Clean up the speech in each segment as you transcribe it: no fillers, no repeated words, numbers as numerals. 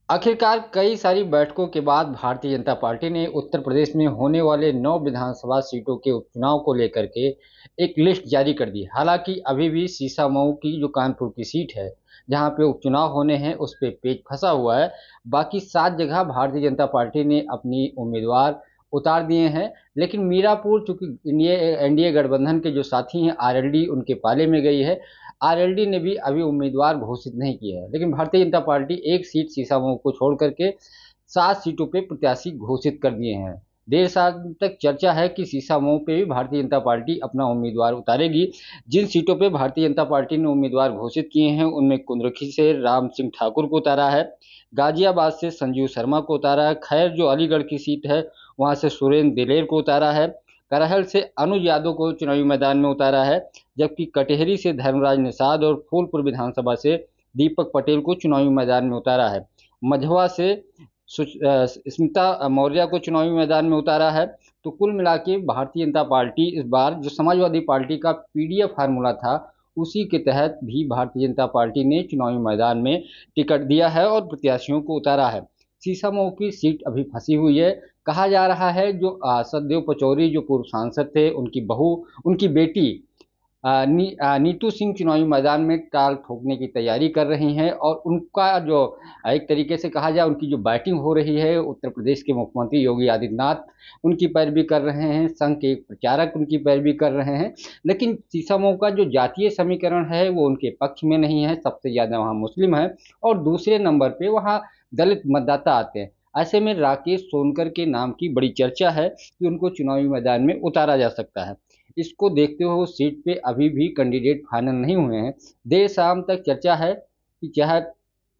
आखिरकार कई सारी बैठकों के बाद भारतीय जनता पार्टी ने उत्तर प्रदेश में होने वाले 9 विधानसभा सीटों के उपचुनाव को लेकर के एक लिस्ट जारी कर दी। हालांकि अभी भी सीसामऊ की जो कानपुर की सीट है, जहां पे उपचुनाव होने हैं, उस पे पेच फंसा हुआ है। बाकी 7 जगह भारतीय जनता पार्टी ने अपनी उम्मीदवार उतार दिए हैं। लेकिन मीरापुर, चूंकि एनडीए गठबंधन के जो साथी हैं आरएलडी, उनके पाले में गई है। आरएलडी ने भी अभी उम्मीदवार घोषित नहीं किया है, लेकिन भारतीय जनता पार्टी एक सीट सीसामऊ को छोड़ करके 7 सीटों पे प्रत्याशी घोषित कर दिए हैं। देर शाम तक चर्चा है कि सीसामऊ पे भी भारतीय जनता पार्टी अपना उम्मीदवार उतारेगी। जिन सीटों पे भारतीय जनता पार्टी ने उम्मीदवार घोषित किए हैं, उनमें कुंदरखी से राम सिंह ठाकुर को उतारा है, गाजियाबाद से संजीव शर्मा को उतारा है, खैर जो अलीगढ़ की सीट है वहां से सुरेंद्र दिलेर को उतारा है, करहल से अनुज यादव को चुनावी मैदान में उतारा है, जबकि कटेहरी से धर्मराज निषाद और फूलपुर विधानसभा से दीपक पटेल को चुनावी मैदान में उतारा है। मझवा से स्मिता मौर्य को चुनावी मैदान में उतारा है। तो कुल मिला के भारतीय जनता पार्टी इस बार जो समाजवादी पार्टी का पीडीएफ फार्मूला था, उसी के तहत भी भारतीय जनता पार्टी ने चुनावी मैदान में टिकट दिया है और प्रत्याशियों को उतारा है। सीसामऊ की सीट अभी फंसी हुई है। कहा जा रहा है जो सतदेव पचौरी जो पूर्व सांसद थे, उनकी बहू, उनकी बेटी नीतू सिंह चुनावी मैदान में टाल ठोकने की तैयारी कर रही हैं, और उनका जो एक तरीके से कहा जाए, उनकी जो बैटिंग हो रही है, उत्तर प्रदेश के मुख्यमंत्री योगी आदित्यनाथ उनकी पैरवी कर रहे हैं, संघ के एक प्रचारक उनकी पैरवी कर रहे हैं। लेकिन सीसामऊ का जो जातीय समीकरण है वो उनके पक्ष में नहीं है। सबसे ज़्यादा वहाँ मुस्लिम है और दूसरे नंबर पे वहाँ दलित मतदाता आते हैं। ऐसे में राकेश सोनकर के नाम की बड़ी चर्चा है कि उनको चुनावी मैदान में उतारा जा सकता है। इसको देखते हुए उस सीट पे अभी भी कैंडिडेट फाइनल नहीं हुए हैं। देर शाम तक चर्चा है कि चाहे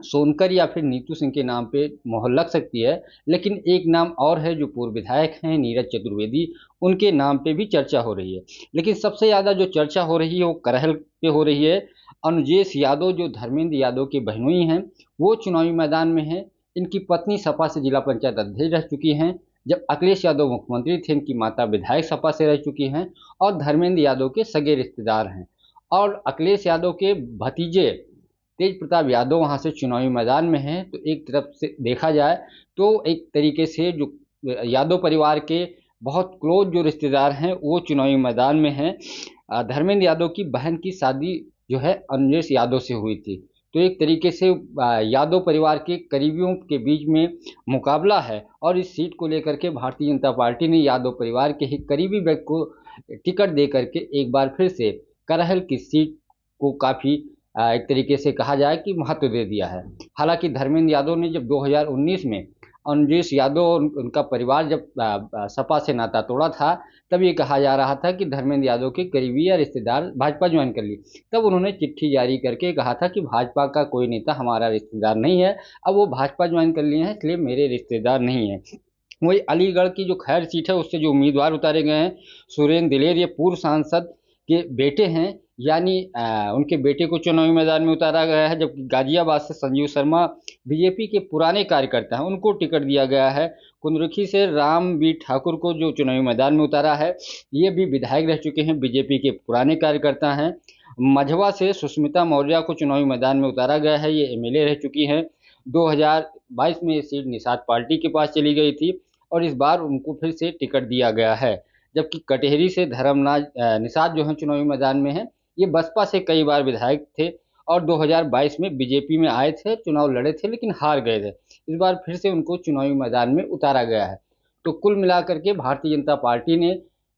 सोनकर या फिर नीतू सिंह के नाम पे मोहर लग सकती है। लेकिन एक नाम और है जो पूर्व विधायक हैं, नीरज चतुर्वेदी, उनके नाम पे भी चर्चा हो रही है। लेकिन सबसे ज़्यादा जो चर्चा हो रही है वो करहल पे हो रही है। अनुजेश यादव जो धर्मेंद्र यादव के बहनोई हैं, वो चुनावी मैदान में हैं। इनकी पत्नी सपा से जिला पंचायत अध्यक्ष रह चुकी हैं। जब अखिलेश यादव मुख्यमंत्री थे, इनकी माता विधायक सपा से रह चुकी हैं और धर्मेंद्र यादव के सगे रिश्तेदार हैं। और अखिलेश यादव के भतीजे तेज प्रताप यादव वहाँ से चुनावी मैदान में हैं। तो एक तरफ से देखा जाए तो एक तरीके से जो यादव परिवार के बहुत क्लोज जो रिश्तेदार हैं वो चुनावी मैदान में हैं। धर्मेंद्र यादव की बहन की शादी जो है अनुजेश यादव से हुई थी। तो एक तरीके से यादव परिवार के करीबियों के बीच में मुकाबला है, और इस सीट को लेकर के भारतीय जनता पार्टी ने यादव परिवार के ही करीबी व्यक्ति को टिकट दे करके एक बार फिर से करहल की सीट को काफ़ी एक तरीके से कहा जाए कि महत्व दे दिया है। हालांकि धर्मेंद्र यादव ने जब 2019 में अनुजेश यादव और उनका परिवार जब सपा से नाता तोड़ा था, तब ये कहा जा रहा था कि धर्मेंद्र यादव के करीबी या रिश्तेदार भाजपा ज्वाइन कर ली। तब उन्होंने चिट्ठी जारी करके कहा था कि भाजपा का कोई नेता हमारा रिश्तेदार नहीं है, अब वो भाजपा ज्वाइन कर लिए हैं, इसलिए मेरे रिश्तेदार नहीं है। वही अलीगढ़ की जो खैर सीट है, उससे जो उम्मीदवार उतारे गए हैं, सुरेंद्र दिलेर, ये पूर्व सांसद के बेटे हैं, यानी उनके बेटे को चुनावी मैदान में उतारा गया है। जबकि गाजियाबाद से संजीव शर्मा बीजेपी के पुराने कार्यकर्ता हैं, उनको टिकट दिया गया है। कुंदरुखी से राम बी ठाकुर को जो चुनावी मैदान में उतारा है, ये भी विधायक रह चुके हैं, बीजेपी के पुराने कार्यकर्ता हैं। मझवा से सुष्मिता मौर्य को चुनावी मैदान में उतारा गया है, ये एमएलए रह चुकी हैं। 2022 में ये सीट निषाद पार्टी के पास चली गई थी और इस बार उनको फिर से टिकट दिया गया है। जबकि कटेहरी से धर्मराज निषाद जो हैं चुनावी मैदान में हैं, ये बसपा से कई बार विधायक थे और 2022 में बीजेपी में आए थे, चुनाव लड़े थे लेकिन हार गए थे। इस बार फिर से उनको चुनावी मैदान में उतारा गया है। तो कुल मिलाकर के भारतीय जनता पार्टी ने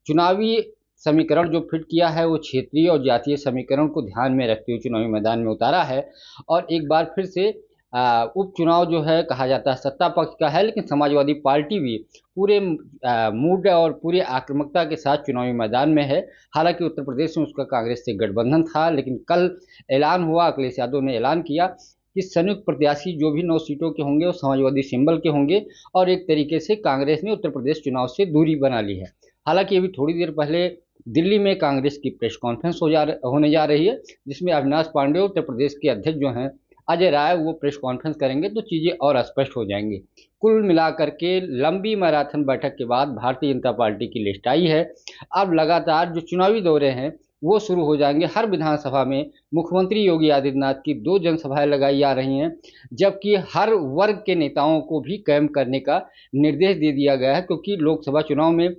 चुनावी समीकरण जो फिट किया है वो क्षेत्रीय और जातीय समीकरण को ध्यान में रखते हुए चुनावी मैदान में उतारा है। और एक बार फिर से उपचुनाव जो है कहा जाता है सत्ता पक्ष का है, लेकिन समाजवादी पार्टी भी पूरे मूड और पूरी आक्रामकता के साथ चुनावी मैदान में है। हालांकि उत्तर प्रदेश में उसका कांग्रेस से गठबंधन था, लेकिन कल ऐलान हुआ, अखिलेश यादव ने ऐलान किया कि संयुक्त प्रत्याशी जो भी 9 सीटों के होंगे वो समाजवादी सिंबल के होंगे, और एक तरीके से कांग्रेस ने उत्तर प्रदेश चुनाव से दूरी बना ली है। हालांकि अभी थोड़ी देर पहले दिल्ली में कांग्रेस की प्रेस कॉन्फ्रेंस होने जा रही है, जिसमें अविनाश पांडे उत्तर प्रदेश के अध्यक्ष जो हैं अजय राय, वो प्रेस कॉन्फ्रेंस करेंगे, तो चीज़ें और स्पष्ट हो जाएंगी। कुल मिलाकर के लंबी मैराथन बैठक के बाद भारतीय जनता पार्टी की लिस्ट आई है। अब लगातार जो चुनावी दौरे हैं वो शुरू हो जाएंगे। हर विधानसभा में मुख्यमंत्री योगी आदित्यनाथ की 2 जनसभाएं लगाई जा रही हैं, जबकि हर वर्ग के नेताओं को भी कैंप करने का निर्देश दे दिया गया है, क्योंकि लोकसभा चुनाव में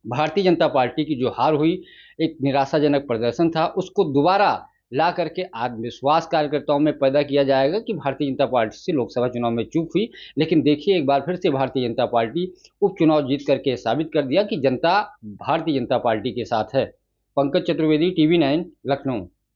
भारतीय जनता पार्टी की जो हार हुई, एक निराशाजनक प्रदर्शन था, उसको दोबारा ला करके आत्मविश्वास कार्यकर्ताओं में पैदा किया जाएगा कि भारतीय जनता पार्टी से लोकसभा चुनाव में चूक हुई, लेकिन देखिए एक बार फिर से भारतीय जनता पार्टी उपचुनाव जीत करके साबित कर दिया कि जनता भारतीय जनता पार्टी के साथ है। पंकज चतुर्वेदी, टीवी 9, लखनऊ।